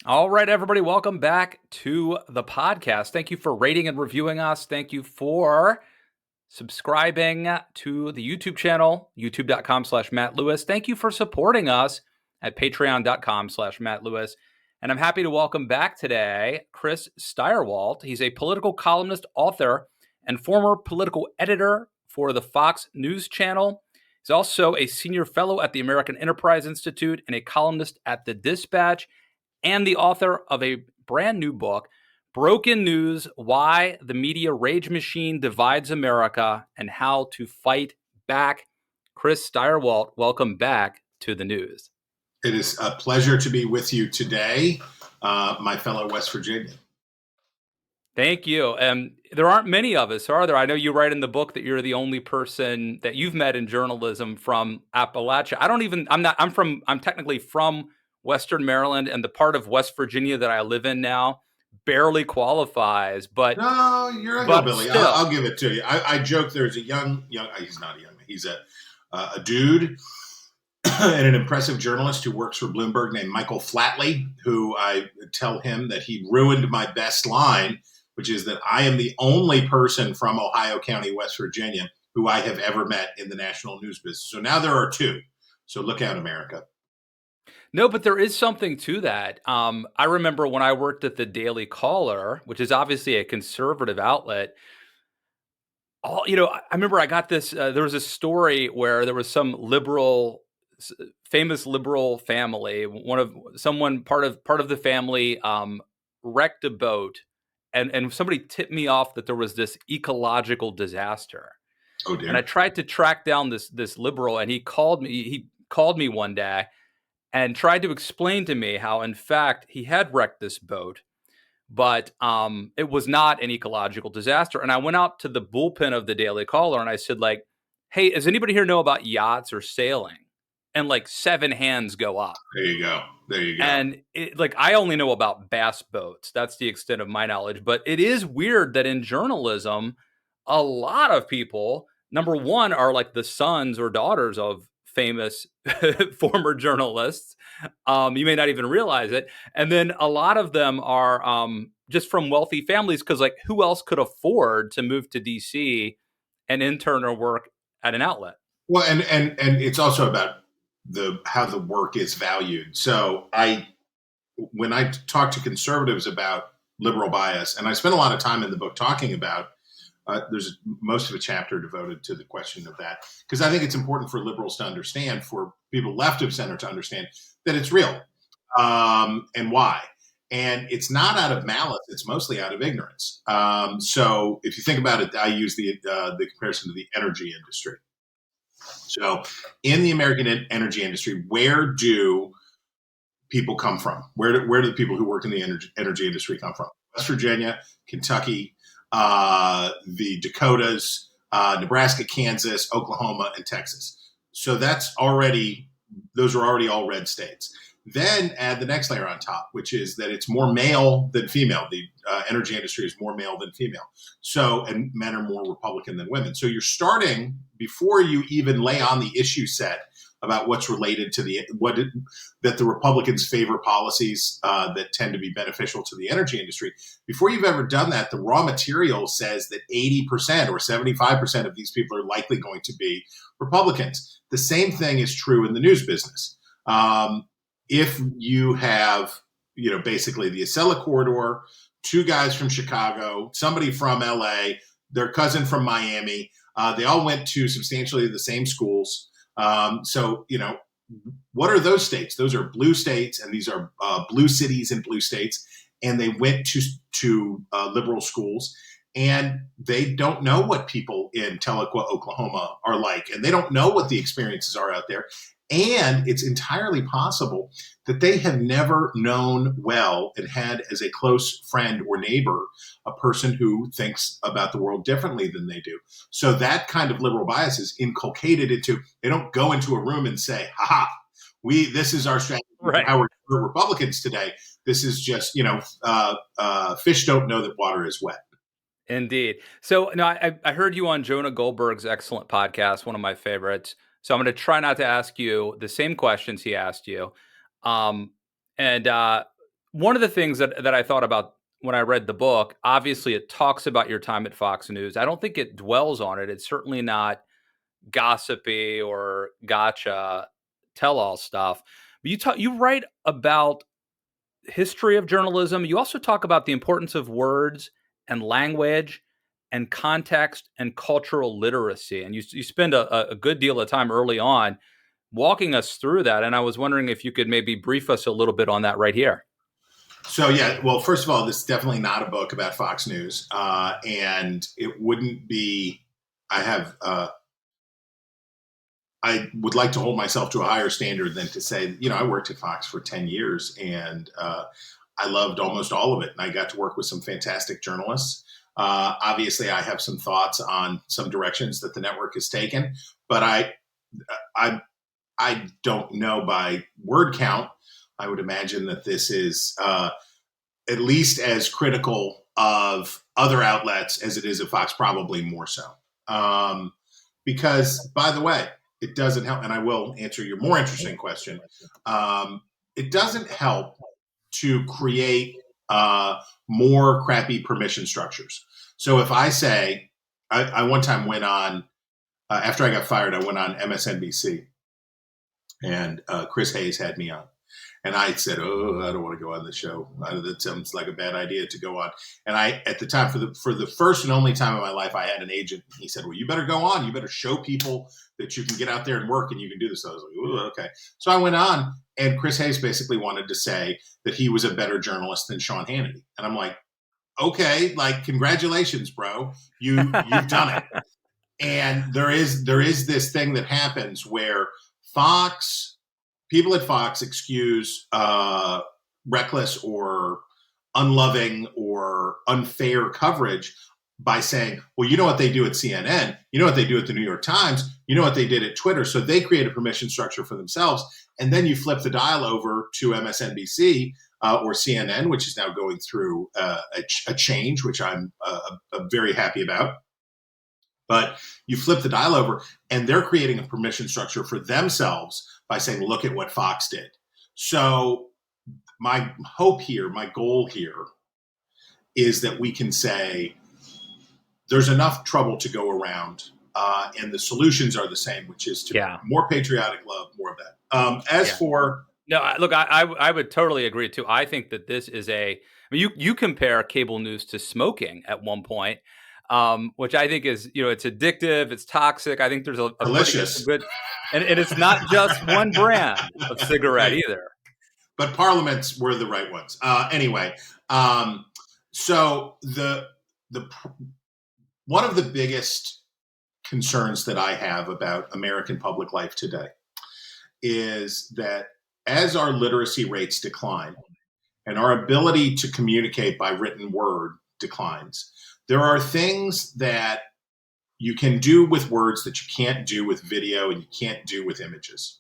All right, everybody, welcome back to the podcast. Thank you for rating and reviewing us. Thank you for subscribing to the YouTube channel, youtube.com/Matt Lewis. Thank you for supporting us at patreon.com/Matt Lewis. And I'm happy to welcome back today Chris Stirewalt. He's a political columnist, author, and former political editor for the Fox News Channel. He's also a senior fellow at the American Enterprise Institute and a columnist at The Dispatch, and the author of a brand new book, Broken News: Why the Media Rage Machine Divides America and How to Fight Back. Chris Stirewalt, welcome back to the news. It is a pleasure to be with you today, my fellow West Virginian. Thank you. There aren't many of us, are there? I know you write in the book that you're the only person that you've met in journalism from Appalachia. I'm technically from Western Maryland, and the part of West Virginia that I live in now barely qualifies, but No, you're a but hillbilly. still. I'll give it to you. I joke there's a young, he's not a young man. He's a dude and an impressive journalist who works for Bloomberg named Michael Flatley, who I tell him that he ruined my best line, which is that I am the only person from Ohio County, West Virginia, who I have ever met in the national news business. So now there are two. So look out, America. No, but there is something to that. I remember when I worked at the Daily Caller, which is obviously a conservative outlet. I remember I got this. There was a story where there was some famous liberal family. Part of the family wrecked a boat, and somebody tipped me off that there was this ecological disaster. Oh dear. And I tried to track down this liberal, and he called me. He called me one day and tried to explain to me how, in fact, he had wrecked this boat, but it was not an ecological disaster. And I went out to the bullpen of the Daily Caller and I said, like, hey, does anybody here know about yachts or sailing? And like 7 hands go up. There you go. And I only know about bass boats. That's the extent of my knowledge. But it is weird that in journalism, a lot of people, number one, are like the sons or daughters of famous former journalists. You may not even realize it. And then a lot of them are just from wealthy families, because like who else could afford to move to DC and intern or work at an outlet? Well, and it's also about how the work is valued. So when I talk to conservatives about liberal bias, and I spend a lot of time in the book talking about, there's most of a chapter devoted to the question of that, because I think it's important for liberals to understand, for people left of center to understand that it's real, and why. And it's not out of malice; it's mostly out of ignorance. So if you think about it, I use the comparison to the energy industry. So in the American energy industry, where do people come from? Where do the people who work in the energy industry come from? West Virginia, Kentucky, the Dakotas, Nebraska, Kansas, Oklahoma, and Texas. So those are already all red states. Then add the next layer on top, which is that it's more male than female. The energy industry is more male than female. So, and men are more Republican than women. So you're starting, before you even lay on the issue set about what's related to that the Republicans favor policies that tend to be beneficial to the energy industry. Before you've ever done that, the raw material says that 80% or 75% of these people are likely going to be Republicans. The same thing is true in the news business. If you have, basically the Acela corridor, 2 guys from Chicago, somebody from LA, their cousin from Miami, they all went to substantially the same schools. So, what are those states? Those are blue states, and these are blue cities and blue states. And they went to liberal schools, and they don't know what people in Tahlequah, Oklahoma are like, and they don't know what the experiences are out there. And it's entirely possible that they have never known well and had as a close friend or neighbor a person who thinks about the world differently than they do. So that kind of liberal bias is inculcated into, they don't go into a room and say, haha, this is our strategy Right. for how we're Republicans today. This is just, fish don't know that water is wet. Indeed. So no, I heard you on Jonah Goldberg's excellent podcast, one of my favorites. So I'm going to try not to ask you the same questions he asked you. And one of the things that I thought about when I read the book, obviously it talks about your time at Fox News. I don't think it dwells on it. It's certainly not gossipy or gotcha tell all stuff. But you write about history of journalism. You also talk about the importance of words and language and context and cultural literacy. And you spend a good deal of time early on walking us through that. And I was wondering if you could maybe brief us a little bit on that right here. So, yeah, well, first of all, this is definitely not a book about Fox News. And it wouldn't be, I would like to hold myself to a higher standard than to say, I worked at Fox for 10 years and I loved almost all of it. And I got to work with some fantastic journalists. Obviously, I have some thoughts on some directions that the network has taken, but I don't know by word count. I would imagine that this is at least as critical of other outlets as it is of Fox, probably more so. Because, by the way, it doesn't help, and I will answer your more interesting question. It doesn't help to create more crappy permission structures. So if I say, I one time went on, after I got fired, I went on MSNBC, and Chris Hayes had me on. And I said, I don't want to go on the show. That sounds like a bad idea to go on. And I, at the time, for the first and only time in my life, I had an agent. He said, well, you better go on. You better show people that you can get out there and work and you can do this. So I was like, okay. So I went on, and Chris Hayes basically wanted to say that he was a better journalist than Sean Hannity. And I'm like, okay, like, congratulations, bro. You've done it. And there is this thing that happens where people at Fox excuse reckless or unloving or unfair coverage by saying, well, you know what they do at CNN, you know what they do at the New York Times, you know what they did at Twitter. So they create a permission structure for themselves. And then you flip the dial over to MSNBC or CNN, which is now going through a change, which I'm very happy about. But you flip the dial over and they're creating a permission structure for themselves by saying, look at what Fox did. So my hope here, my goal here is that we can say there's enough trouble to go around and the solutions are the same, which is to more patriotic love, more of that. Look, I would totally agree too. I think that this is you compare cable news to smoking at one point. Which I think is, it's addictive, it's toxic. I think there's a delicious good, and it's not just one brand of cigarette either. But parliaments were the right ones. Anyway, so the one of the biggest concerns that I have about American public life today is that as our literacy rates decline and our ability to communicate by written word declines, there are things that you can do with words that you can't do with video and you can't do with images.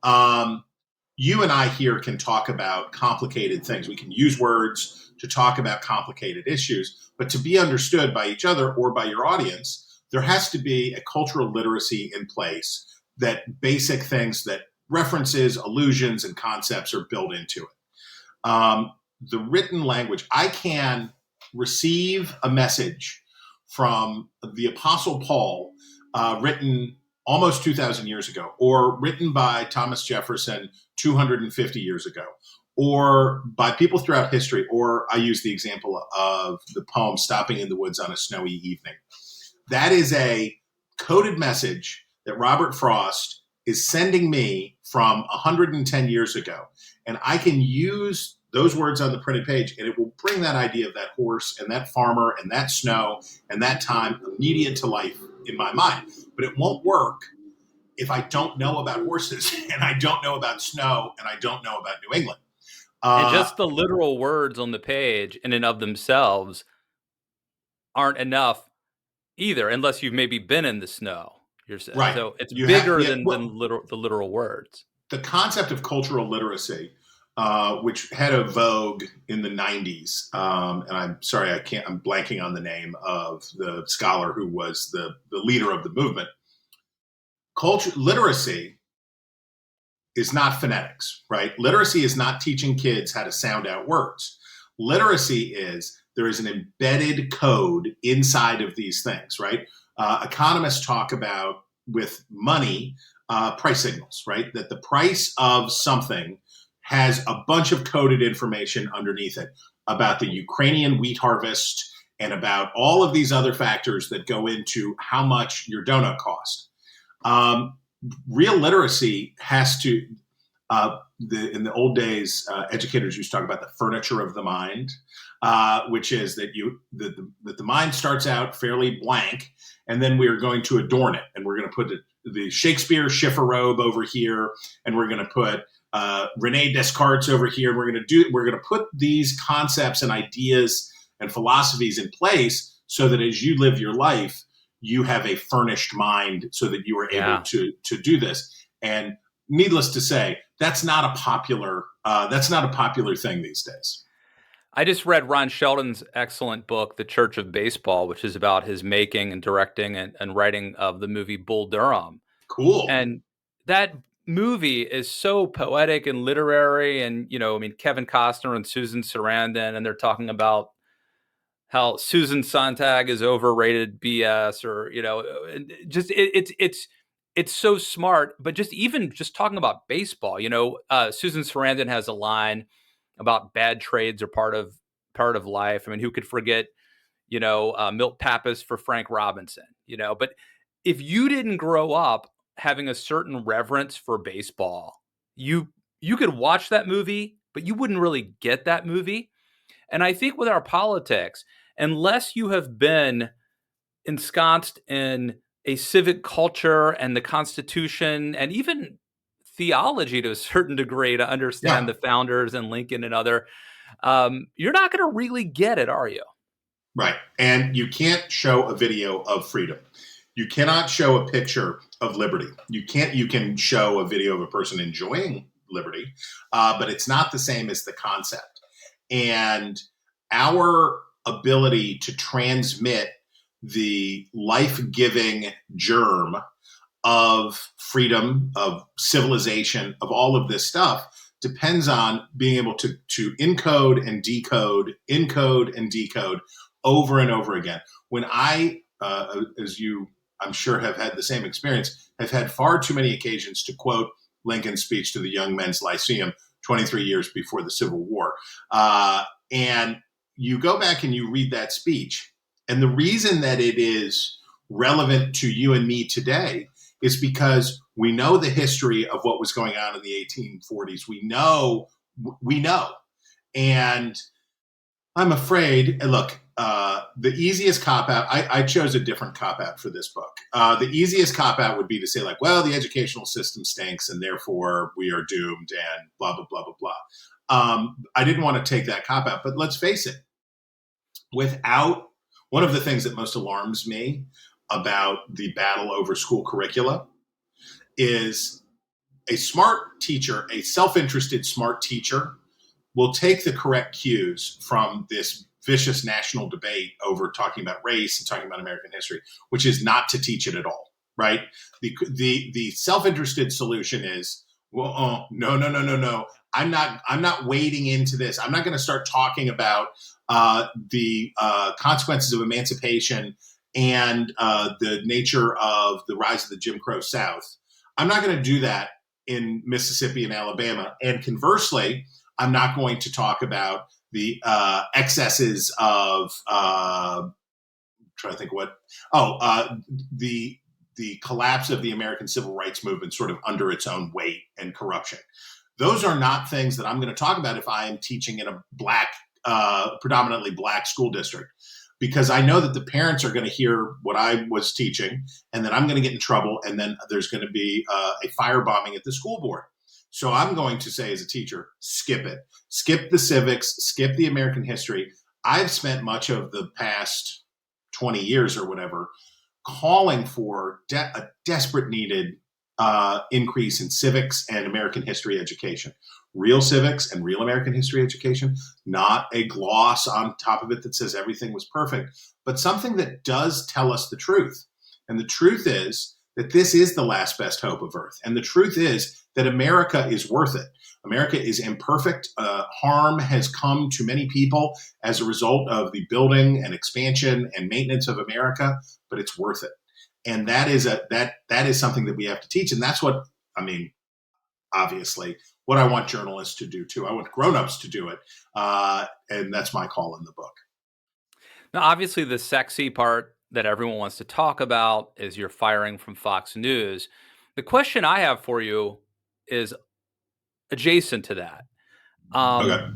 You and I here can talk about complicated things. We can use words to talk about complicated issues, but to be understood by each other or by your audience, there has to be a cultural literacy in place that basic things that references, allusions, and concepts are built into it. The written language, I can receive a message from the Apostle Paul written almost 2,000 years ago, or written by Thomas Jefferson 250 years ago, or by people throughout history, or I use the example of the poem Stopping in the Woods on a Snowy Evening. That is a coded message that Robert Frost is sending me from 110 years ago. And I can use those words on the printed page, and it will bring that idea of that horse and that farmer and that snow and that time immediate to life in my mind. But it won't work if I don't know about horses and I don't know about snow and I don't know about New England. And just the literal words on the page in and of themselves aren't enough either, unless you've maybe been in the snow. Right. So it's bigger than the literal words. The concept of cultural literacy, which had a vogue in the 90s. And I'm sorry, I'm blanking on the name of the scholar who was the leader of the movement. Culture literacy is not phonetics, right? Literacy is not teaching kids how to sound out words. Literacy is there is an embedded code inside of these things, right? Economists talk about with money, price signals, right? That the price of something has a bunch of coded information underneath it about the Ukrainian wheat harvest and about all of these other factors that go into how much your donut cost. Real literacy has to, in the old days, educators used to talk about the furniture of the mind, which is that the mind starts out fairly blank, and then we're going to adorn it, and we're going to put the Shakespeare chifforobe over here, and we're going to put Rene Descartes over here, and we're going to put these concepts and ideas and philosophies in place so that as you live your life, you have a furnished mind so that you are able to do this. And needless to say, that's not a popular thing these days. I just read Ron Sheldon's excellent book, The Church of Baseball, which is about his making and directing and writing of the movie Bull Durham. Cool. And that movie is so poetic and literary. And, Kevin Costner and Susan Sarandon, and they're talking about how Susan Sontag is overrated BS, or, just it's so smart. But just talking about baseball, Susan Sarandon has a line about bad trades are part of life. I mean, who could forget, Milt Pappas for Frank Robinson, but if you didn't grow up having a certain reverence for baseball, you could watch that movie, but you wouldn't really get that movie. And I think with our politics, unless you have been ensconced in a civic culture and the Constitution and even theology to a certain degree to understand the founders and Lincoln and other, you're not going to really get it, are you? Right. And you can't show a video of freedom. You cannot show a picture of liberty. You can show a video of a person enjoying liberty, but it's not the same as the concept. And our ability to transmit the life-giving germ of freedom, of civilization, of all of this stuff depends on being able to encode and decode over and over again. When I, as you, I'm sure, have had the same experience, have had far too many occasions to quote Lincoln's speech to the Young Men's Lyceum 23 years before the Civil War. And you go back and you read that speech, and the reason that it is relevant to you and me today is because we know the history of what was going on in the 1840s. We know. And I'm afraid, look, the easiest cop-out, I chose a different cop-out for this book. The easiest cop-out would be to say, like, well, the educational system stinks and therefore we are doomed and blah, blah, blah, blah, blah. I didn't want to take that cop-out, but let's face it. One of the things that most alarms me about the battle over school curricula is a smart teacher, a self-interested smart teacher, will take the correct cues from this vicious national debate over talking about race and talking about American history, which is not to teach it at all, right? The self-interested solution is, well, no. I'm not wading into this. I'm not going to start talking about the consequences of emancipation and the nature of the rise of the Jim Crow South. I'm not going to do that in Mississippi and Alabama. And conversely, I'm not going to talk about the excesses of the collapse of the American civil rights movement sort of under its own weight and corruption. Those are not things that I'm going to talk about if I am teaching in a predominantly black school district, because I know that the parents are going to hear what I was teaching, and then I'm going to get in trouble, and then there's going to be a firebombing at the school board. So I'm going to say as a teacher, skip it. Skip the civics, skip the American history. I've spent much of the past 20 years or whatever calling for a desperate needed increase in civics and American history education. Real civics and real American history education, not a gloss on top of it that says everything was perfect, but something that does tell us the truth. And the truth is that this is the last best hope of Earth. And the truth is that America is worth it. America is imperfect. Harm has come to many people as a result of the building and expansion and maintenance of America, but it's worth it. And that is something that we have to teach. And that's what, obviously, what I want journalists to do too. I want grown-ups to do it. And that's my call in the book. Now, obviously, the sexy part that everyone wants to talk about is your firing from Fox News. The question I have for you is adjacent to that. Okay.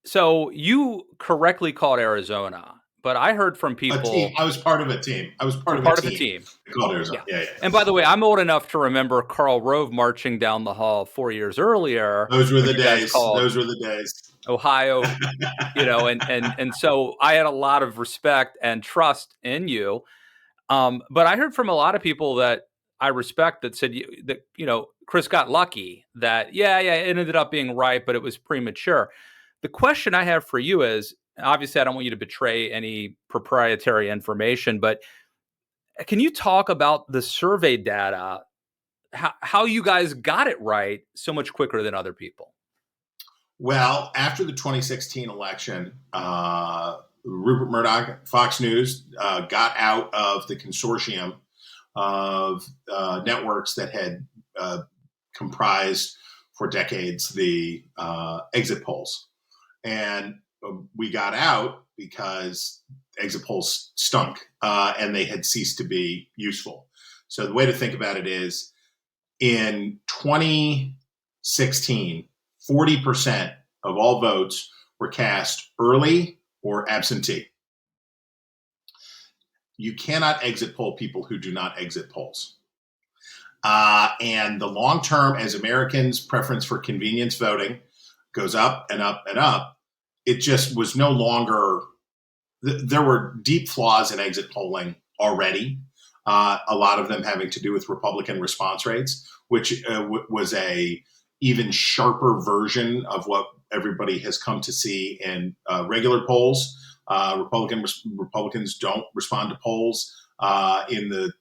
So you correctly called Arizona, but I heard from people. A team. I was part of a team. I was part of a team. Called Arizona. Yeah. And by the way, I'm old enough to remember Karl Rove marching down the hall 4 years earlier. Those were the days. Those were the days. Ohio, and so I had a lot of respect and trust in you. But I heard from a lot of people that I respect that said that, Chris got lucky, that, it ended up being right, but it was premature. The question I have for you is, obviously, I don't want you to betray any proprietary information, but can you talk about the survey data, how you guys got it right so much quicker than other people? Well, after the 2016 election, Rupert Murdoch, Fox News, got out of the consortium of networks that had comprised for decades the exit polls. And we got out because exit polls stunk and they had ceased to be useful. So the way to think about it is, in 2016, 40% of all votes were cast early or absentee. You cannot exit poll people who do not exit polls. And the long term, as Americans' preference for convenience voting goes up and up and up, it just was no longer, there were deep flaws in exit polling already. A lot of them having to do with Republican response rates, which was a even sharper version of what everybody has come to see in regular polls. Republicans don't respond to polls at the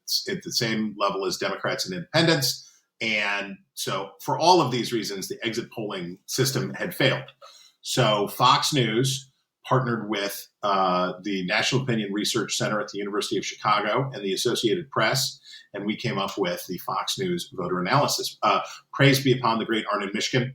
same level as Democrats and independents. And so for all of these reasons, the exit polling system had failed. So Fox News partnered with the National Opinion Research Center at the University of Chicago and the Associated Press, and we came up with the Fox News voter analysis. Praise be upon the great Arnon Mishkin,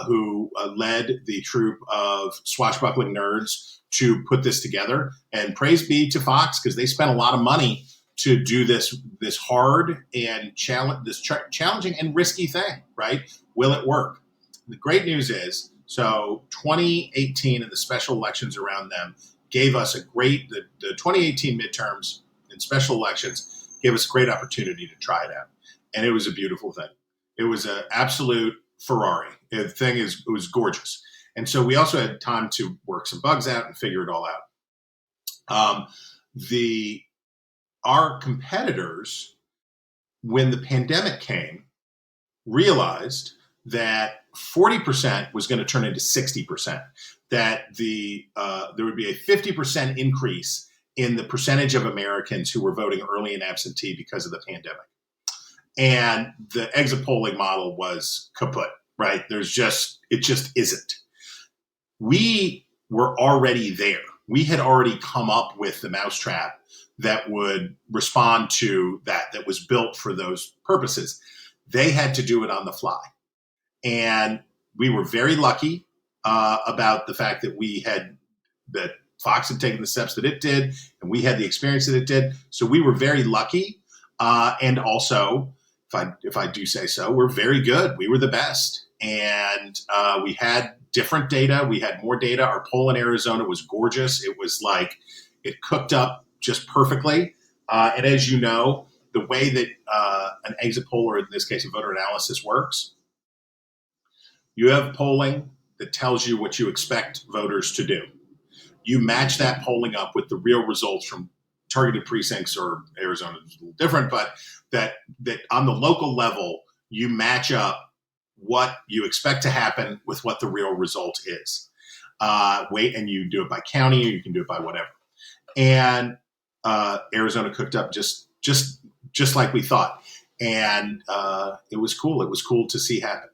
who led the troop of swashbuckling nerds to put this together. And praise be to Fox, because they spent a lot of money to do this hard and challenging and risky thing, right? Will it work? The great news is, so 2018 and the special elections around them gave us the 2018 midterms and special elections gave us a great opportunity to try it out. And it was a beautiful thing. It was an absolute Ferrari. It was gorgeous. And so we also had time to work some bugs out and figure it all out. Our competitors, when the pandemic came, realized that 40% was going to turn into 60%, that there would be a 50% increase in the percentage of Americans who were voting early and absentee because of the pandemic. And the exit polling model was kaput, right? It just isn't. We were already there. We had already come up with the mousetrap that would respond to that was built for those purposes. They had to do it on the fly. And we were very lucky about the fact that Fox had taken the steps that it did, and we had the experience that it did. So we were very lucky. And also, if I do say so, we're very good. We were the best. And we had different data. We had more data. Our poll in Arizona was gorgeous. It was like it cooked up just perfectly. And as you know, the way that an exit poll, or in this case, a voter analysis works, you have polling that tells you what you expect voters to do. You match that polling up with the real results from targeted precincts, or Arizona is a little different, but that on the local level, you match up what you expect to happen with what the real result is. And you do it by county, or you can do it by whatever. And Arizona cooked up just like we thought. And it was cool. It was cool to see happen.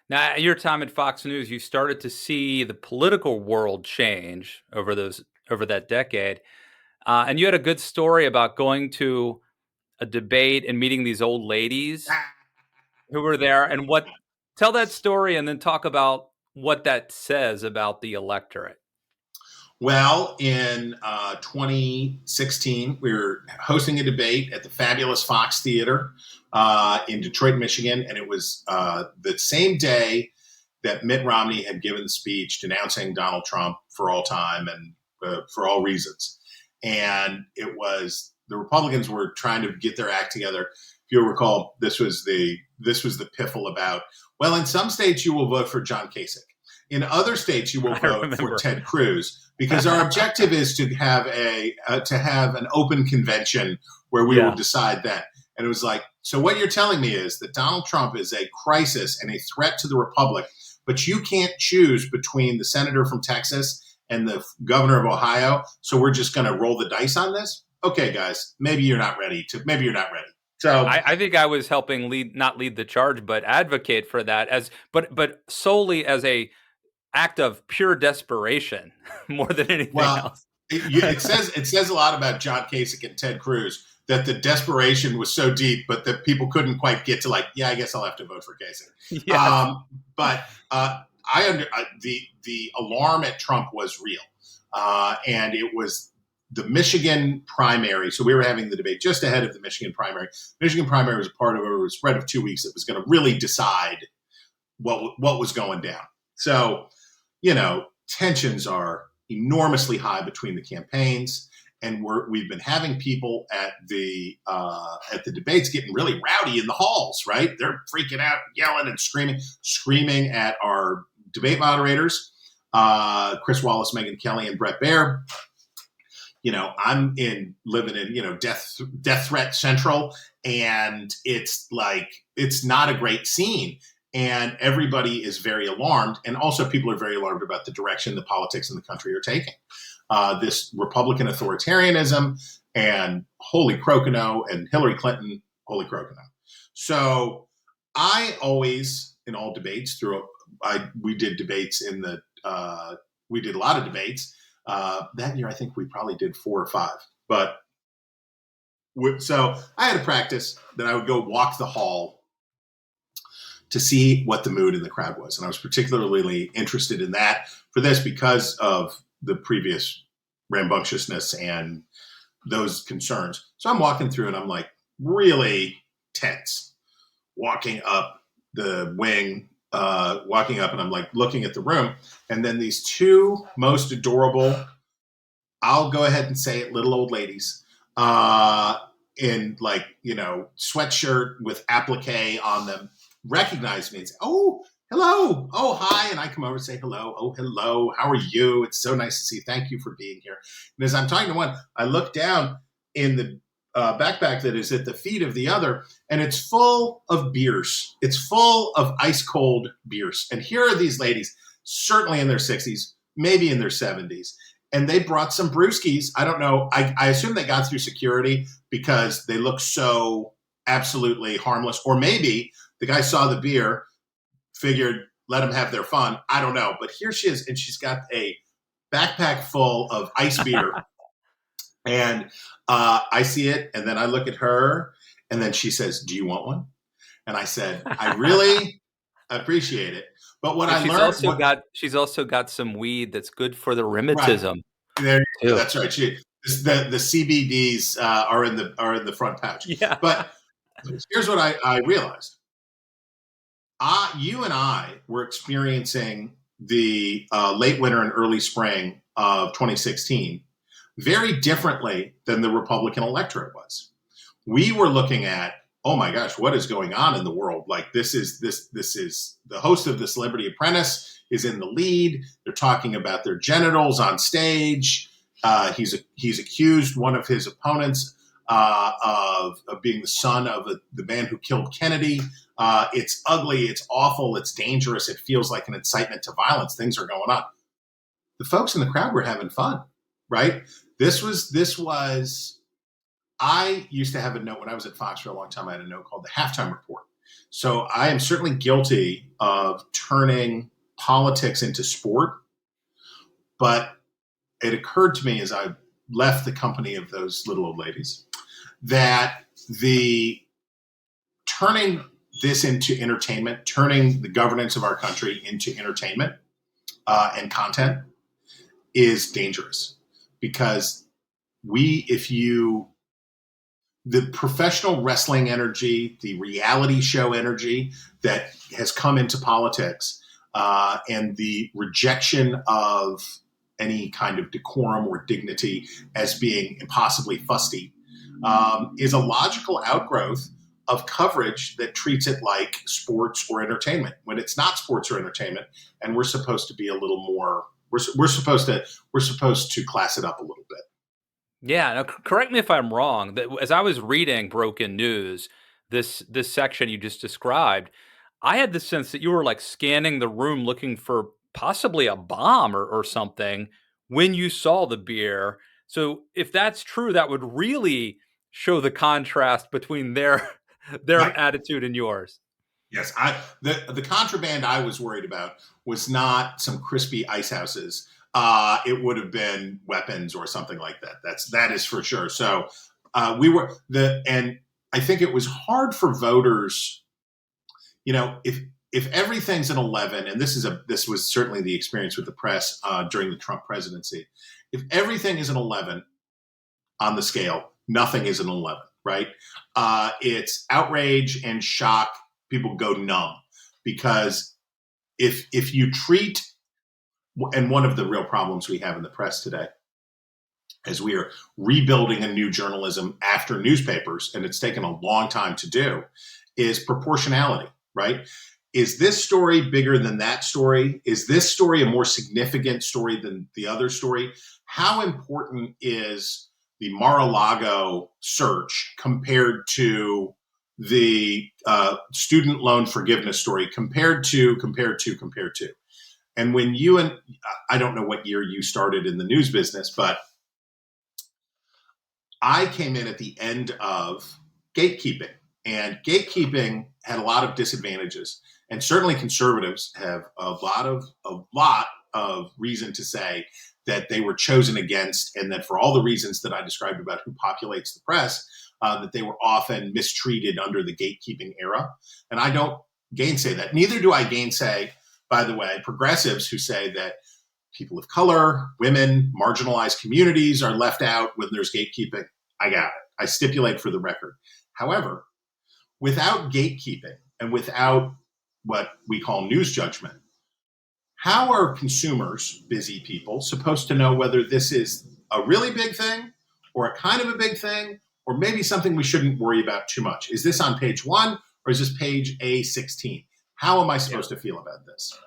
Now, at your time at Fox News, you started to see the political world change over that decade, and you had a good story about going to a debate and meeting these old ladies who were there, and what. Tell that story, and then talk about what that says about the electorate. Well, in 2016, we were hosting a debate at the fabulous Fox Theater in Detroit, Michigan, and it was the same day that Mitt Romney had given the speech denouncing Donald Trump for all time and for all reasons. And it was the Republicans were trying to get their act together. If you'll recall, this was the piffle about, well, in some states you will vote for John Kasich. In other states, you will vote for Ted Cruz, because our objective is to have an open convention where we will decide that. And it was like, so what you're telling me is that Donald Trump is a crisis and a threat to the republic, but you can't choose between the senator from Texas and the governor of Ohio. So we're just going to roll the dice on this. Okay, guys, maybe you're not ready. So I think I was helping not lead the charge, but advocate for that but solely as a act of pure desperation more than anything else. it says a lot about John Kasich and Ted Cruz that the desperation was so deep, but that people couldn't quite get to I guess I'll have to vote for Kasich. Yes. But the alarm at Trump was real, and it was the Michigan primary. So we were having the debate just ahead of the Michigan primary. Michigan primary was a part of a spread of 2 weeks that was going to really decide what was going down. So, tensions are enormously high between the campaigns, and we've been having people at the debates getting really rowdy in the halls. Right, they're freaking out, yelling and screaming at our debate moderators, Chris Wallace, Megyn Kelly, and Brett Baer. I'm living in death threat central, and it's not a great scene. And everybody is very alarmed. And also people are very alarmed about the direction the politics in the country are taking. This Republican authoritarianism and holy crokinole, and Hillary Clinton, holy crokinole. So I always, in all debates, we did debates we did a lot of debates. That year, I think we probably did 4 or 5. So I had a practice that I would go walk the hall to see what the mood in the crowd was. And I was particularly interested in that for this because of the previous rambunctiousness and those concerns. So I'm walking through and I'm really tense, walking up the wing, and I'm looking at the room. And then these 2 most adorable, I'll go ahead and say it, little old ladies, in sweatshirt with applique on them, recognize me and say, "Oh, hello. Oh, hi." And I come over and say, "Hello. Oh, hello. How are you? It's so nice to see you. Thank you for being here." And as I'm talking to one, I look down in the backpack that is at the feet of the other, and it's full of beers. It's full of ice cold beers. And here are these ladies, certainly in their 60s, maybe in their 70s. And they brought some brewskis. I don't know. I assume they got through security because they look so absolutely harmless. Or maybe the guy saw the beer, figured, let them have their fun. I don't know. But here she is, and she's got a backpack full of ice beer. And I see it, and then I look at her, and then she says, "Do you want one?" And I said, "I really appreciate it." But what I learned... she's also got some weed that's good for the rheumatism. Right. That's right. The CBDs are in the front pouch. Yeah. But here's what I realized. You and I were experiencing the late winter and early spring of 2016 very differently than the Republican electorate was. We were looking at, oh my gosh, what is going on in the world? This is the host of the Celebrity Apprentice is in the lead. They're talking about their genitals on stage. He's accused one of his opponents of being the son of the man who killed Kennedy. It's ugly. It's awful. It's dangerous. It feels like an incitement to violence. Things are going on. The folks in the crowd were having fun, right? This was I used to have a note when I was at Fox for a long time. I had a note called the halftime report. So I am certainly guilty of turning politics into sport, but it occurred to me as I left the company of those little old ladies that the turning this into entertainment, turning the governance of our country into entertainment and content is dangerous, because the professional wrestling energy, the reality show energy that has come into politics, and the rejection of any kind of decorum or dignity as being impossibly fusty, is a logical outgrowth of coverage that treats it like sports or entertainment when it's not sports or entertainment, and we're supposed to be a little more. We're supposed to class it up a little bit. Yeah, now correct me if I'm wrong. As I was reading Broken News, this section you just described, I had the sense that you were like scanning the room looking for possibly a bomb or something when you saw the beer. So if that's true, that would really show the contrast between their their Right. attitude and yours. Yes, the contraband I was worried about was not some crispy ice houses. It would have been weapons or something like that. That is for sure. So and I think it was hard for voters. If everything's an 11, and this was certainly the experience with the press during the Trump presidency. If everything is an 11 on the scale, nothing is an 11, right? It's outrage and shock. People go numb because if you treat, and one of the real problems we have in the press today, as we are rebuilding a new journalism after newspapers, and it's taken a long time to do, is proportionality, right? Is this story bigger than that story? Is this story a more significant story than the other story? How important is the Mar-a-Lago search compared to the student loan forgiveness story, compared to? And when I don't know what year you started in the news business, but I came in at the end of gatekeeping, and gatekeeping had a lot of disadvantages, and certainly conservatives have a lot of reason to say that they were chosen against, and that for all the reasons that I described about who populates the press, that they were often mistreated under the gatekeeping era. And I don't gainsay that. Neither do I gainsay, by the way, progressives who say that people of color, women, marginalized communities are left out when there's gatekeeping. I got it. I stipulate for the record. However, without gatekeeping and without what we call news judgment, how are consumers, busy people, supposed to know whether this is a really big thing or a kind of a big thing, or maybe something we shouldn't worry about too much? Is this on page 1 or is this page A16? How am I supposed to feel about this?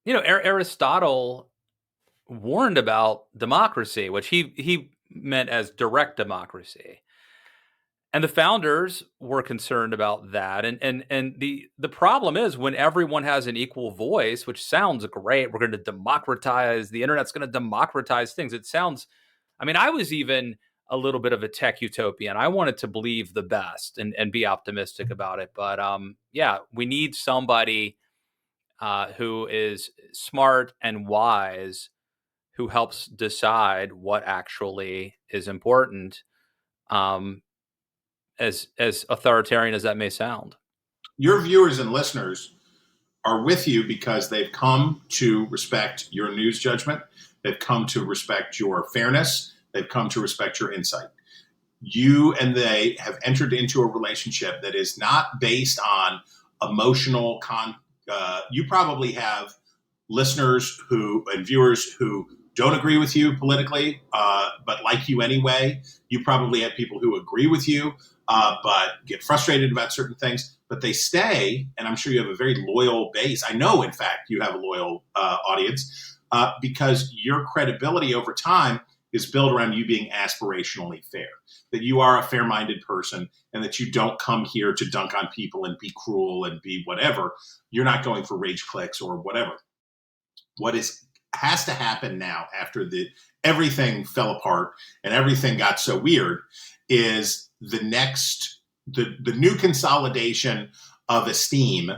Aristotle warned about democracy, which he meant as direct democracy. And the founders were concerned about that. And the problem is when everyone has an equal voice, which sounds great, we're going to democratize, the internet's going to democratize things. It sounds, I was even a little bit of a tech utopian. I wanted to believe the best and be optimistic about it. But we need somebody who is smart and wise, who helps decide what actually is important. As authoritarian as that may sound. Your viewers and listeners are with you because they've come to respect your news judgment. They've come to respect your fairness. They've come to respect your insight. You and they have entered into a relationship that is not based on emotional you probably have listeners and viewers who don't agree with you politically, but like you anyway. You probably have people who agree with you, but get frustrated about certain things, but they stay. And I'm sure you have a very loyal base. I know, in fact, you have a loyal audience because your credibility over time is built around you being aspirationally fair, that you are a fair-minded person and that you don't come here to dunk on people and be cruel and be whatever. You're not going for rage clicks or whatever. has to happen now after everything fell apart and everything got so weird is the new consolidation of esteem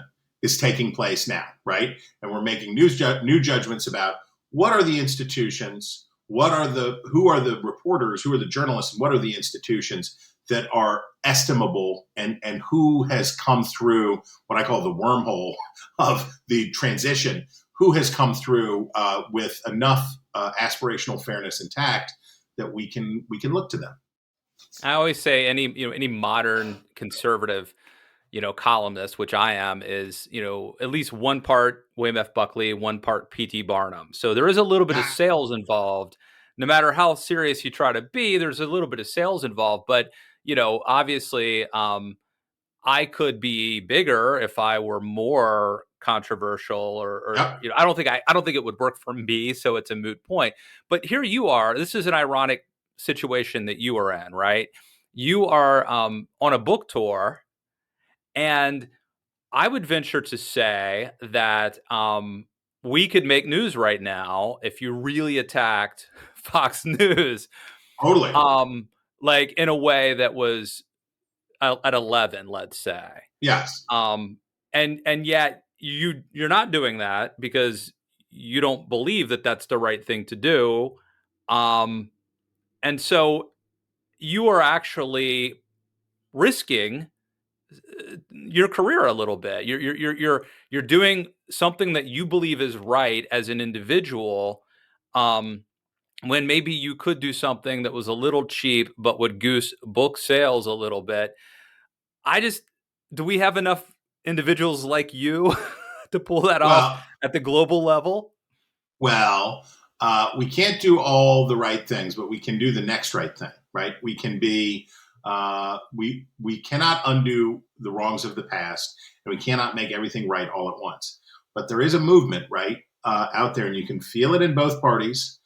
is taking place now, right? And we're making new judgments about what are the institutions, who are the reporters, who are the journalists, and what are the institutions that are estimable, and who has come through what I call the wormhole of the transition, who has come through with enough aspirational fairness intact that we can look to them. I always say any modern conservative, columnist, which I am, is, at least one part William F. Buckley, one part P.T. Barnum. So there is a little bit of sales involved. No matter how serious you try to be, there's a little bit of sales involved. But, obviously, I could be bigger if I were more controversial, or Yep. I don't think it would work for me. So it's a moot point. But here you are. This is an ironic situation that you are in, right? You are on a book tour, and I would venture to say that we could make news right now if you really attacked Fox News, Totally. like in a way that was at 11, let's say. Yes. And yet you're not doing that because you don't believe that that's the right thing to do. And so you are actually risking your career a little bit. You're doing something that you believe is right as an individual, when maybe you could do something that was a little cheap but would goose book sales a little bit. Do we have enough individuals like you to pull that off at the global level? Well, we can't do all the right things, but we can do the next right thing, right? We can be, we cannot undo the wrongs of the past, and we cannot make everything right all at once. But there is a movement, right, out there, and you can feel it in both parties.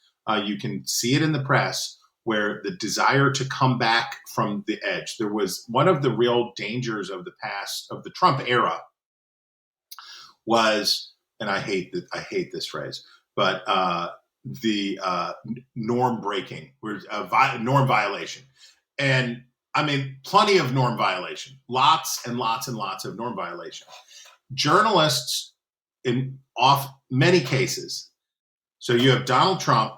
You can see it in the press, where the desire to come back from the edge. There was one of the real dangers of the past, of the Trump era, was, and I hate this phrase, but the norm breaking, norm violation. And I mean, plenty of norm violation, lots and lots and lots of norm violation. Journalists, in many cases, so you have Donald Trump,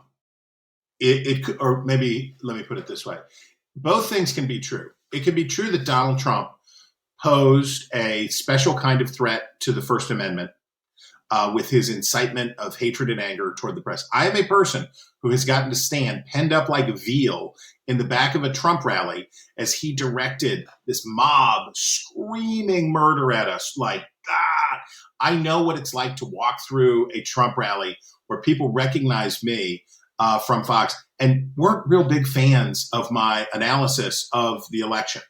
or maybe let me put it this way. Both things can be true. It can be true that Donald Trump posed a special kind of threat to the First Amendment with his incitement of hatred and anger toward the press. I am a person who has gotten to stand penned up like a veal in the back of a Trump rally as he directed this mob screaming murder at us. Like, I know what it's like to walk through a Trump rally where people recognize me from Fox and weren't real big fans of my analysis of the election.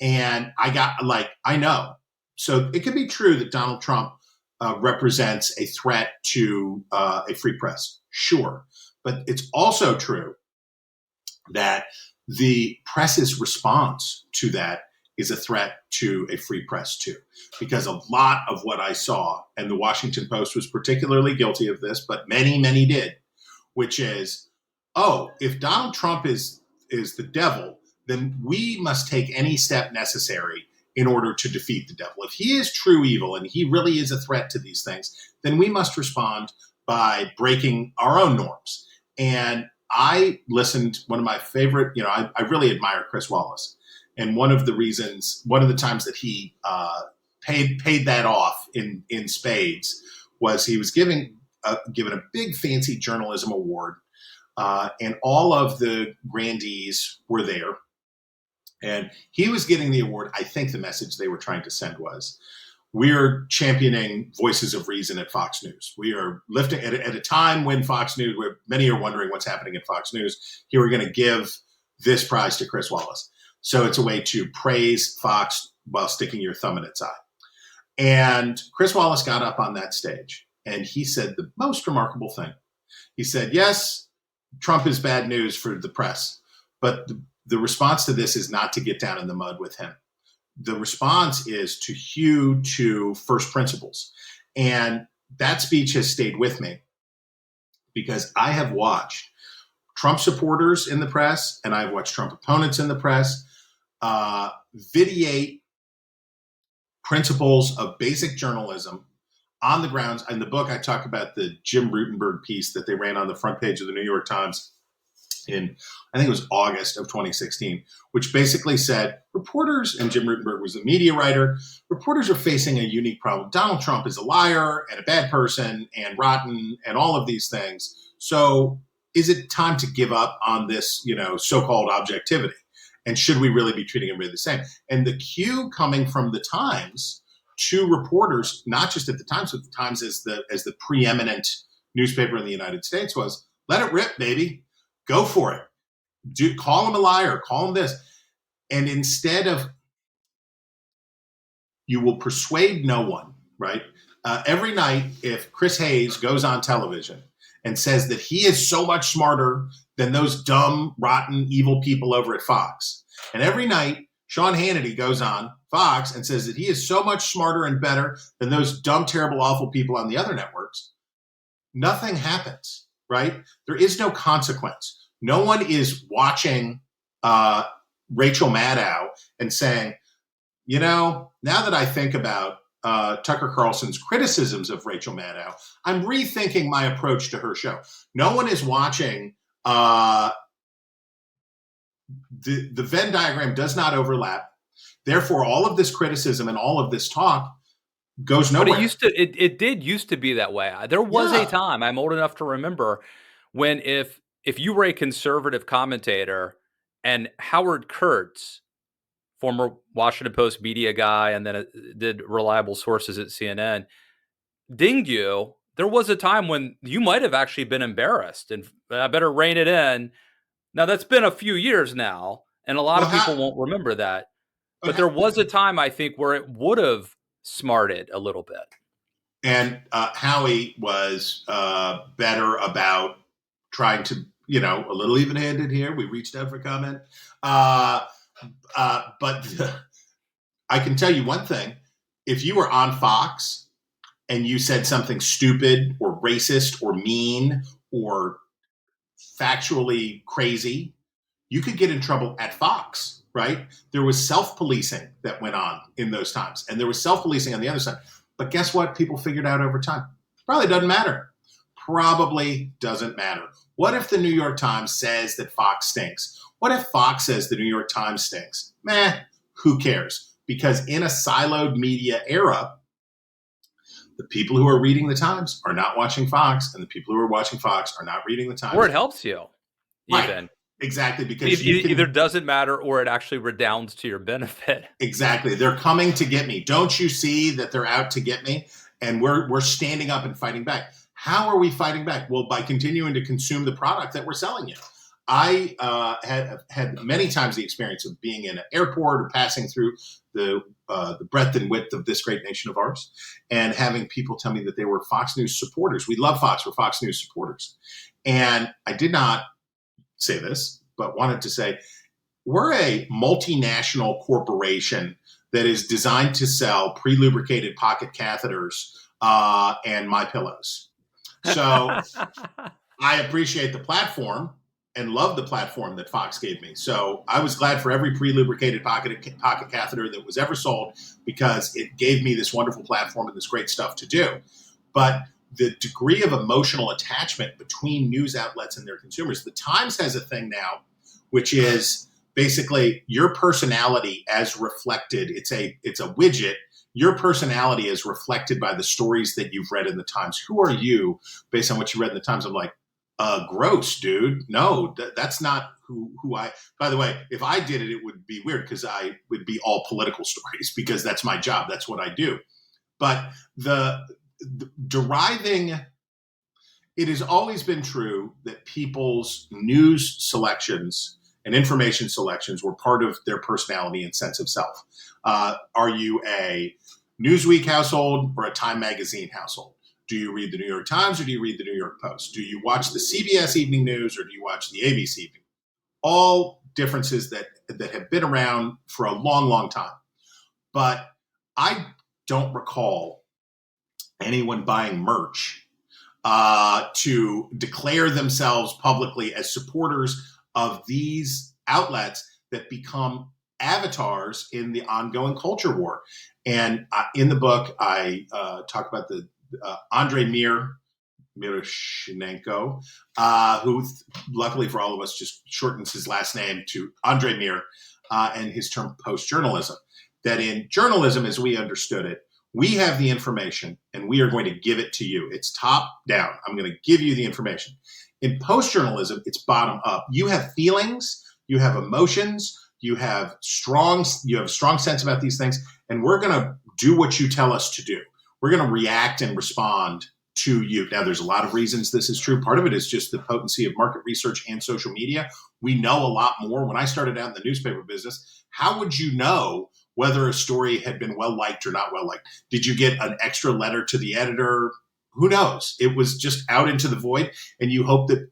And I know. So it could be true that Donald Trump represents a threat to a free press. Sure. But it's also true that the press's response to that is a threat to a free press too. Because a lot of what I saw, and the Washington Post was particularly guilty of this, but many, many did, which is, if Donald Trump is the devil, then we must take any step necessary in order to defeat the devil. If he is true evil and he really is a threat to these things, then we must respond by breaking our own norms. And I listened, one of my favorite, I really admire Chris Wallace. And one of the times that he paid that off in spades was he was given a big fancy journalism award. And all of the grandees were there. And he was getting the award. I think the message they were trying to send was, we're championing voices of reason at Fox News. We are lifting at a time when Fox News, where many are wondering what's happening at Fox News. Here we're going to give this prize to Chris Wallace. So it's a way to praise Fox while sticking your thumb in its eye. And Chris Wallace got up on that stage and he said the most remarkable thing. He said, yes, Trump is bad news for the press, but the response to this is not to get down in the mud with him. The response is to hew to first principles. And that speech has stayed with me because I have watched Trump supporters in the press and I've watched Trump opponents in the press vitiate principles of basic journalism on the grounds. In the book, I talk about the Jim Rutenberg piece that they ran on the front page of the New York Times in, I think it was August of 2016, which basically said reporters, and Jim Rutenberg was a media writer, reporters are facing a unique problem. Donald Trump is a liar and a bad person and rotten and all of these things. So is it time to give up on this, so-called objectivity? And should we really be treating everybody the same? And the cue coming from the Times to reporters, not just at the Times, but the Times as the preeminent newspaper in the United States, was, let it rip, baby. Go for it. Call him a liar. Call him this. And instead of, you will persuade no one, right? Every night, if Chris Hayes goes on television and says that he is so much smarter than those dumb, rotten, evil people over at Fox, and every night Sean Hannity goes on Fox and says that he is so much smarter and better than those dumb, terrible, awful people on the other networks, nothing happens, right? There is no consequence. No one is watching Rachel Maddow and saying, now that I think about Tucker Carlson's criticisms of Rachel Maddow, I'm rethinking my approach to her show. No one is watching. The Venn diagram does not overlap. Therefore, all of this criticism and all of this talk goes nowhere. But it did used to be that way. There was a time, I'm old enough to remember, when if you were a conservative commentator and Howard Kurtz, former Washington Post media guy and then did reliable sources at CNN, dinged you, there was a time when you might have actually been embarrassed and I better rein it in. Now, that's been a few years now, and a lot of people won't remember that. But there was a time, I think, where it would have smarted a little bit. And Howie was better about trying to, a little even-handed here. We reached out for comment. But I can tell you one thing. If you were on Fox and you said something stupid or racist or mean or factually crazy, you could get in trouble at Fox, right? There was self-policing that went on in those times. And there was self-policing on the other side. But guess what? People figured out over time. Probably doesn't matter. Probably doesn't matter. What if the New York Times says that Fox stinks? What if Fox says the New York Times stinks? Who cares? Because in a siloed media era, the people who are reading the Times are not watching Fox, and the people who are watching Fox are not reading the Times. Or it helps you, even. Right. Exactly, because it either doesn't matter or it actually redounds to your benefit. Exactly. They're coming to get me. Don't you see that they're out to get me? And we're standing up and fighting back. How are we fighting back? Well, by continuing to consume the product that we're selling you. I had many times the experience of being in an airport or passing through the breadth and width of this great nation of ours and having people tell me that they were Fox News supporters. We love Fox. We're Fox News supporters. And I did not say this, but wanted to say, we're a multinational corporation that is designed to sell pre-lubricated pocket catheters and MyPillows. So I appreciate the platform and love the platform that Fox gave me. So I was glad for every pre-lubricated pocket catheter that was ever sold because it gave me this wonderful platform and this great stuff to do. But the degree of emotional attachment between news outlets and their consumers, the Times has a thing now, which is basically your personality as reflected. It's a widget. Your personality is reflected by the stories that you've read in the Times. Who are you based on what you read in the Times? I'm like, gross, dude. No, that's not who I, by the way, if I did it, it would be weird because I would be all political stories because that's my job. That's what I do. But the deriving, it has always been true that people's news selections and information selections were part of their personality and sense of self. Are you a Newsweek household or a Time Magazine household? Do you read the New York Times or do you read the New York Post? Do you watch the CBS Evening News or do you watch the ABC Evening? All differences that have been around for a long, long time. But I don't recall anyone buying merch to declare themselves publicly as supporters of these outlets that become avatars in the ongoing culture war. And in the book, I talk about the Andrei Miroshnichenko, who luckily for all of us just shortens his last name to Andrei Mir, and his term post-journalism. That in journalism, as we understood it, we have the information and we are going to give it to you. It's top down. I'm going to give you the information. In post-journalism, it's bottom up. You have feelings, you have emotions, you have a strong sense about these things, and we're going to do what you tell us to do. We're going to react and respond to you. Now, there's a lot of reasons this is true. Part of it is just the potency of market research and social media. We know a lot more. When I started out in the newspaper business, how would you know whether a story had been well-liked or not well-liked? Did you get an extra letter to the editor? Who knows? It was just out into the void, and you hope that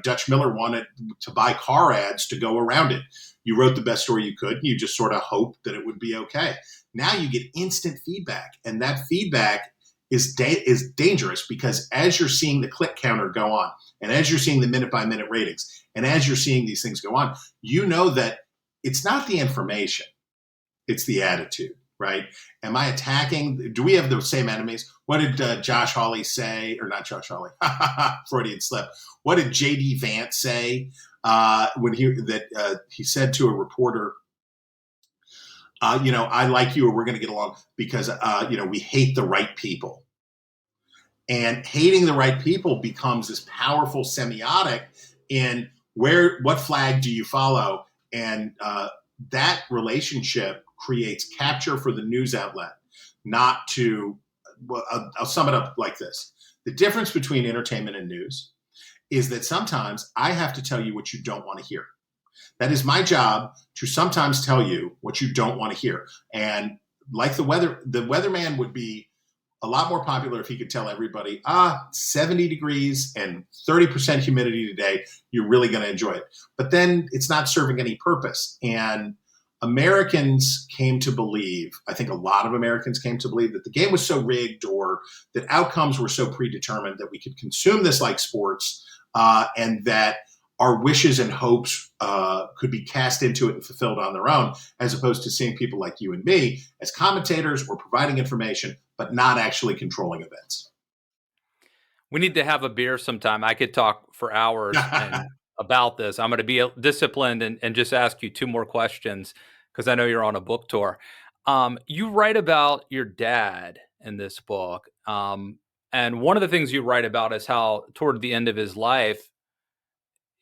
Dutch Miller wanted to buy car ads to go around it. You wrote the best story you could, and you just sort of hoped that it would be okay. Now you get instant feedback, and that feedback is dangerous, because as you're seeing the click counter go on, and as you're seeing the minute-by-minute ratings, and as you're seeing these things go on, you know that it's not the information, it's the attitude, right? Am I attacking? Do we have the same enemies? What did Josh Hawley say? Or not Josh Hawley, Freudian slip. What did J.D. Vance say when he said to a reporter, I like you, or we're going to get along because, we hate the right people. And hating the right people becomes this powerful semiotic in what flag do you follow? And that relationship creates capture for the news outlet, not to, I'll sum it up like this. The difference between entertainment and news is that sometimes I have to tell you what you don't want to hear. That is my job, to sometimes tell you what you don't want to hear. And like the weatherman would be a lot more popular if he could tell everybody, 70 degrees and 30% humidity today, you're really going to enjoy it. But then it's not serving any purpose. And Americans came to believe, I think a lot of Americans came to believe, that the game was so rigged, or that outcomes were so predetermined that we could consume this like sports, and that our wishes and hopes could be cast into it and fulfilled on their own, as opposed to seeing people like you and me as commentators or providing information, but not actually controlling events. We need to have a beer sometime. I could talk for hours about this. I'm going to be disciplined and just ask you two more questions, because I know you're on a book tour. You write about your dad in this book. And one of the things you write about is how toward the end of his life,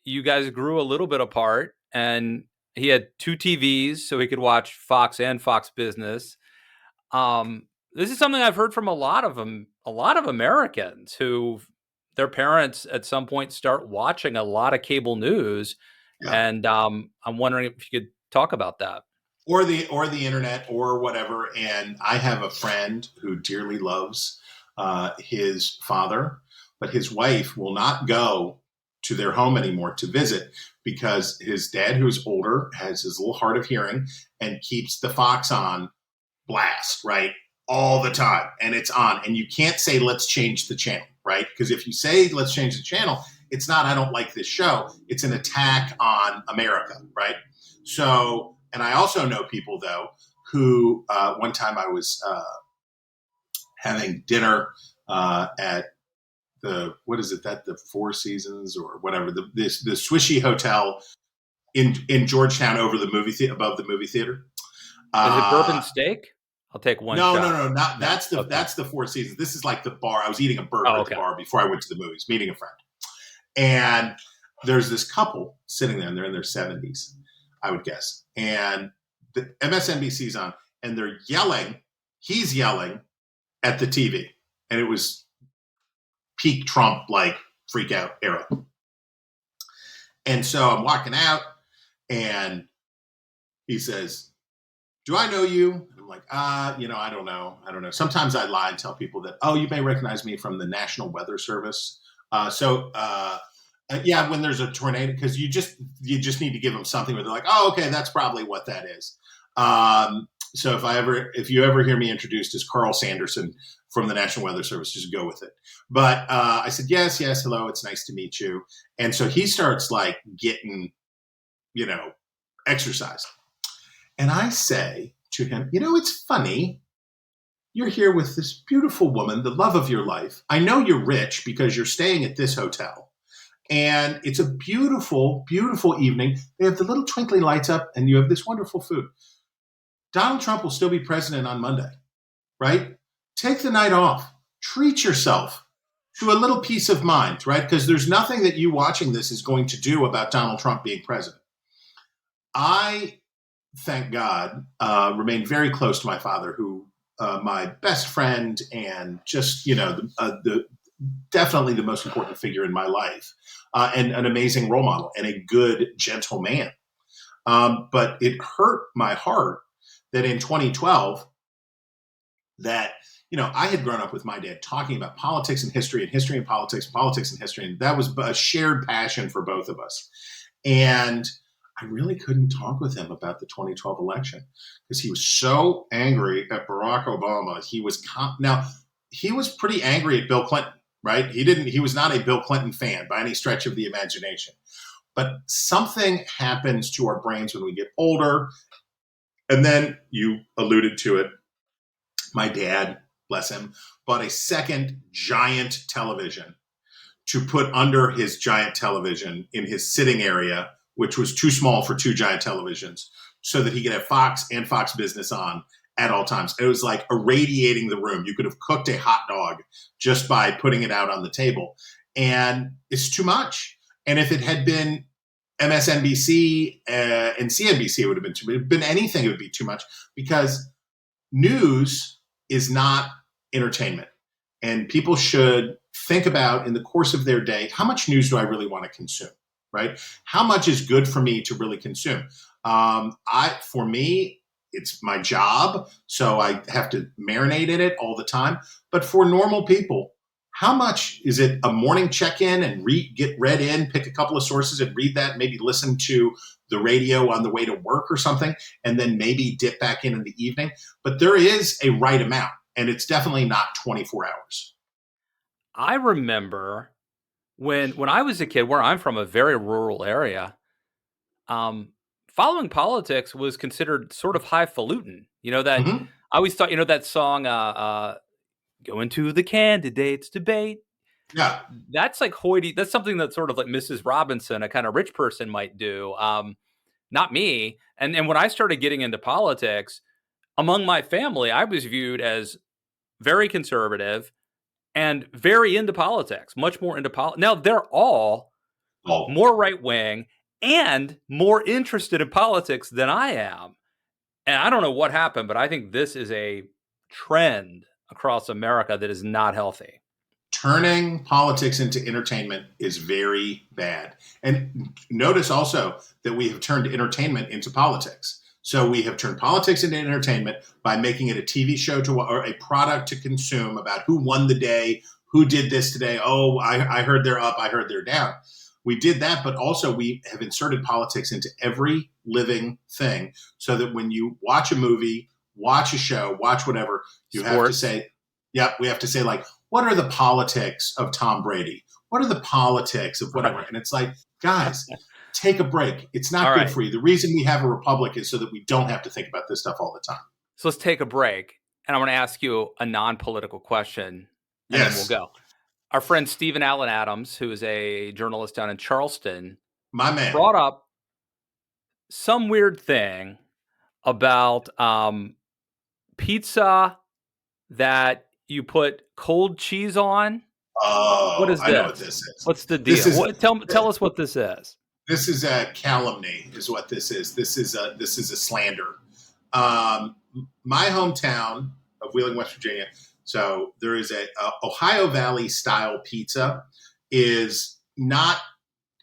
you guys grew a little bit apart, and he had two TVs so he could watch Fox and Fox Business. This is something I've heard from a lot of Americans who their parents at some point start watching a lot of cable news. Yeah. And I'm wondering if you could talk about that. Or the internet or whatever. And I have a friend who dearly loves his father, but his wife will not go to their home anymore to visit, because his dad, who's older, has his little hard of hearing and keeps the Fox on blast, right? All the time. And it's on. And you can't say, let's change the channel, right? Because if you say, let's change the channel, it's not, I don't like this show. It's an attack on America, right? So, and I also know people, though, who one time I was having dinner at the Four Seasons or whatever, the Swishy Hotel in Georgetown above the movie theater. Is it Bourbon Steak? I'll take one shot. No. That's the Four Seasons. This is like the bar. I was eating a burger at the bar before I went to the movies, meeting a friend. And there's this couple sitting there, and they're in their 70s, I would guess. And the MSNBC's on, and they're yelling. He's yelling at the TV. And it was peak Trump, like, freak out era. And so I'm walking out, and he says, "Do I know you?" And I'm like, I don't know. Sometimes I lie and tell people that, you may recognize me from the National Weather Service. When there's a tornado, because you just need to give them something where they're like, okay, that's probably what that is. So if you ever hear me introduced as Carl Sanderson from the National Weather Service. Just go with it. But I said, yes, hello, it's nice to meet you. And so he starts like getting, exercise. And I say to him, it's funny. You're here with this beautiful woman, the love of your life. I know you're rich because you're staying at this hotel. And it's a beautiful, beautiful evening. They have the little twinkly lights up and you have this wonderful food. Donald Trump will still be president on Monday, right? Take the night off. Treat yourself to a little peace of mind, right? Because there's nothing that you watching this is going to do about Donald Trump being president. I, thank God, remained very close to my father, who my best friend and just, definitely the most important figure in my life, and an amazing role model and a good, gentle man. But it hurt my heart that in 2012, that, I had grown up with my dad talking about politics and history and politics and history. And that was a shared passion for both of us. And I really couldn't talk with him about the 2012 election because he was so angry at Barack Obama. He was pretty angry at Bill Clinton, right? He was not a Bill Clinton fan by any stretch of the imagination. But something happens to our brains when we get older. And then you alluded to it. My dad, bless him, bought a second giant television to put under his giant television in his sitting area, which was too small for two giant televisions, so that he could have Fox and Fox Business on at all times. It was like irradiating the room. You could have cooked a hot dog just by putting it out on the table. And it's too much. And if it had been MSNBC and CNBC, it would have been too much. If it had been anything, it would be too much, because news is not entertainment. And people should think about, in the course of their day, how much news do I really want to consume, right? How much is good for me to really consume? For me, it's my job, so I have to marinate in it all the time. But for normal people, how much is it a morning check-in and get read in, pick a couple of sources and read that, maybe listen to the radio on the way to work or something, and then maybe dip back in the evening? But there is a right amount, and it's definitely not 24 hours. I remember when I was a kid, where I'm from, a very rural area, following politics was considered sort of highfalutin. That Mm-hmm. I always thought, that song, going to the candidates debate. Yeah. That's like hoity. That's something that sort of like Mrs. Robinson, a kind of rich person, might do. Not me. And when I started getting into politics, among my family, I was viewed as very conservative and very into politics, much more into politics. Now they're all more right wing and more interested in politics than I am. And I don't know what happened, but I think this is a trend across America that is not healthy. Turning politics into entertainment is very bad. And notice also that we have turned entertainment into politics. So we have turned politics into entertainment by making it a TV show or a product to consume about who won the day, who did this today. Oh, I heard they're up, I heard they're down. We did that, but also we have inserted politics into every living thing, so that when you watch a movie, watch a show, watch whatever, you have to say, we have to say, like, what are the politics of Tom Brady? What are the politics of whatever? And it's like, guys, take a break. It's not good for you. The reason we have a republic is so that we don't have to think about this stuff all the time. So let's take a break. And I want to ask you a non-political question. And then we'll go. Our friend Stephen Allen Adams, who is a journalist down in Charleston, my man, brought up some weird thing about pizza that you put cold cheese on. Oh, what is this? I know what this is. What's the deal? Tell us what this is. This is a calumny, is what this is. This is a slander. My hometown of Wheeling, West Virginia. So there is a Ohio Valley style pizza, is not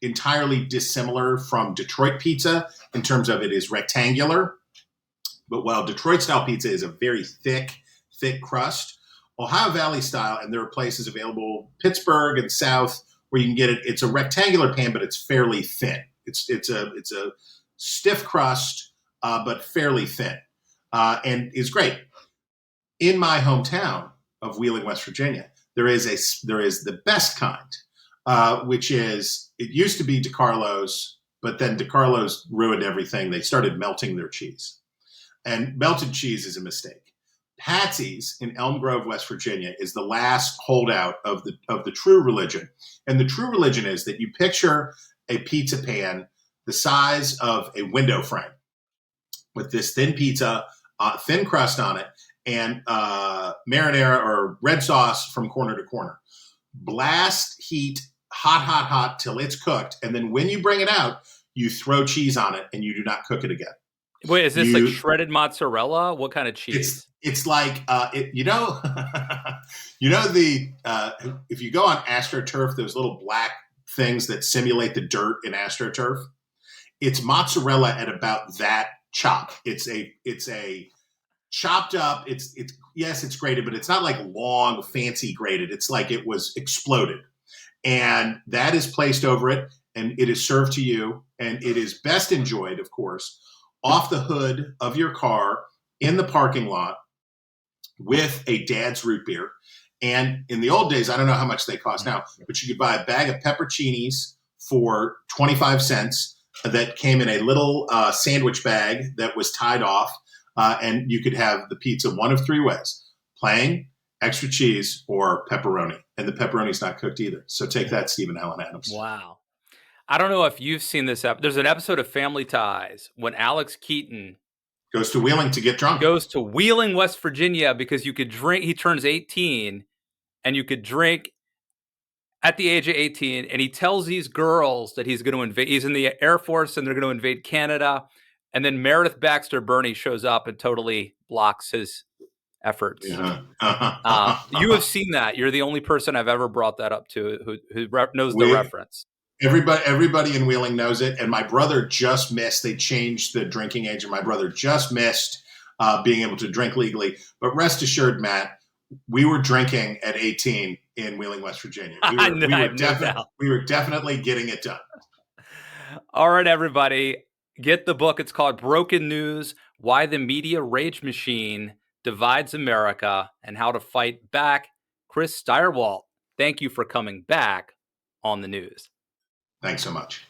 entirely dissimilar from Detroit pizza in terms of it is rectangular. But while Detroit style pizza is a very thick crust, Ohio Valley style, and there are places available, Pittsburgh and South, where you can get it. It's a rectangular pan, but it's fairly thin. It's a stiff crust, but fairly thin, and is great. In my hometown, of Wheeling, West Virginia. There is the best kind, which is, it used to be DeCarlo's, but then DeCarlo's ruined everything. They started melting their cheese, and melted cheese is a mistake. Patsy's in Elm Grove, West Virginia, is the last holdout of the true religion, and the true religion is that you picture a pizza pan the size of a window frame with this thin pizza, thin crust on it, and marinara or red sauce from corner to corner. Blast heat, hot, hot, hot till it's cooked, and then when you bring it out, you throw cheese on it, and you do not cook it again. Wait, is this like shredded mozzarella? What kind of cheese? It's like you know if you go on AstroTurf, those little black things that simulate the dirt in AstroTurf, it's mozzarella at about that chop. It's a chopped up. It's yes, it's grated, but it's not like long, fancy grated. It's like it was exploded, and that is placed over it, and it is served to you, and it is best enjoyed, of course, off the hood of your car in the parking lot with a Dad's root beer. And in the old days, I don't know how much they cost now, but you could buy a bag of pepperoncinis for 25 cents that came in a little sandwich bag that was tied off. And you could have the pizza one of three ways: plain, extra cheese, or pepperoni. And the pepperoni's not cooked either. So take that, Stephen Helen Adams. Wow. I don't know if you've seen this. There's an episode of Family Ties when Alex Keaton goes to Wheeling to get drunk. Goes to Wheeling, West Virginia, because you could drink. He turns 18, and you could drink at the age of 18. And he tells these girls that he's going to invade. He's in the Air Force, and they're going to invade Canada. And then Meredith Baxter Burney shows up and totally blocks his efforts. Yeah. You have seen that. You're the only person I've ever brought that up to who knows the reference. Everybody in Wheeling knows it, and my brother just missed. They changed the drinking age, and my brother just missed being able to drink legally. But rest assured, Matt, we were drinking at 18 in Wheeling, West Virginia. We were definitely getting it done. All right, everybody, get the book. It's called Broken News: Why the Media Rage Machine Divides America and How to Fight Back. Chris Stirewalt, thank you for coming back on the news. Thanks so much.